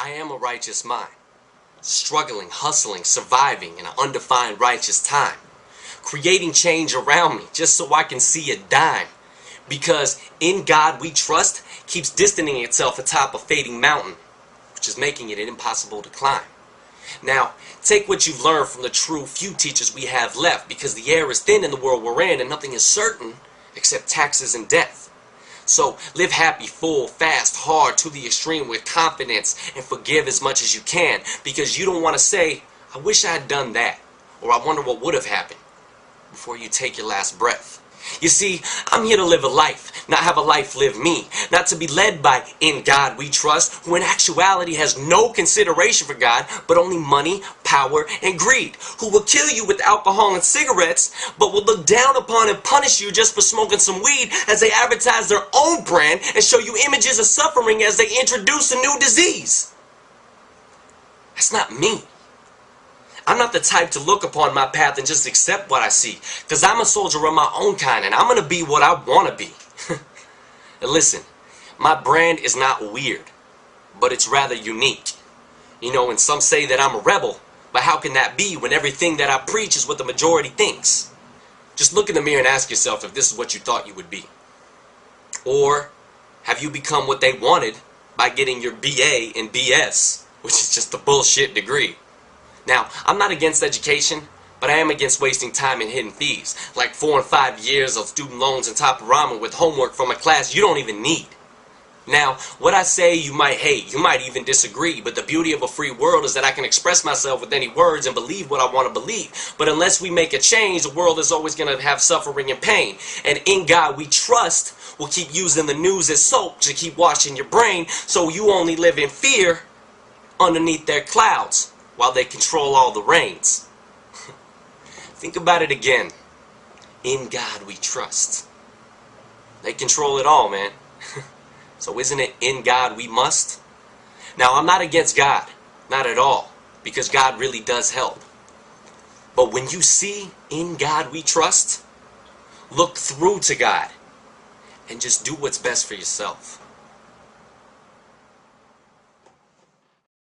I am a righteous mind, struggling, hustling, surviving in an undefined righteous time, creating change around me just so I can see a dime. Because in God we trust keeps distancing itself atop a fading mountain, which is making it impossible to climb. Now, take what you've learned from the true few teachers we have left, because the air is thin in the world we're in and nothing is certain except taxes and death. So live happy, full, fast, hard, to the extreme with confidence, and forgive as much as you can, because you don't want to say, I wish I had done that, or I wonder what would have happened, before you take your last breath. You see, I'm here to live a life, not have a life live me, not to be led by in God we trust, who in actuality has no consideration for God, but only money, power, and greed, who will kill you with alcohol and cigarettes, but will look down upon and punish you just for smoking some weed as they advertise their own brand and show you images of suffering as they introduce a new disease. That's not me. I'm not the type to look upon my path and just accept what I see, because I'm a soldier of my own kind, and I'm going to be what I want to be. And listen, my brand is not weird, but it's rather unique. You know, and some say that I'm a rebel, but how can that be when everything that I preach is what the majority thinks? Just look in the mirror and ask yourself if this is what you thought you would be. Or have you become what they wanted by getting your BA in BS, which is just a bullshit degree? Now, I'm not against education, but I am against wasting time in hidden thieves, like 4 and 5 years of student loans and top ramen with homework from a class you don't even need. Now, what I say you might hate, you might even disagree, but the beauty of a free world is that I can express myself with any words and believe what I want to believe. But unless we make a change, the world is always going to have suffering and pain. And in God we trust will keep using the news as soap to keep washing your brain, so you only live in fear underneath their clouds, while they control all the reins. Think about it again. In God we trust. They control it all, man. So isn't it in God we must? Now, I'm not against God. Not at all. Because God really does help. But when you see in God we trust, look through to God and just do what's best for yourself.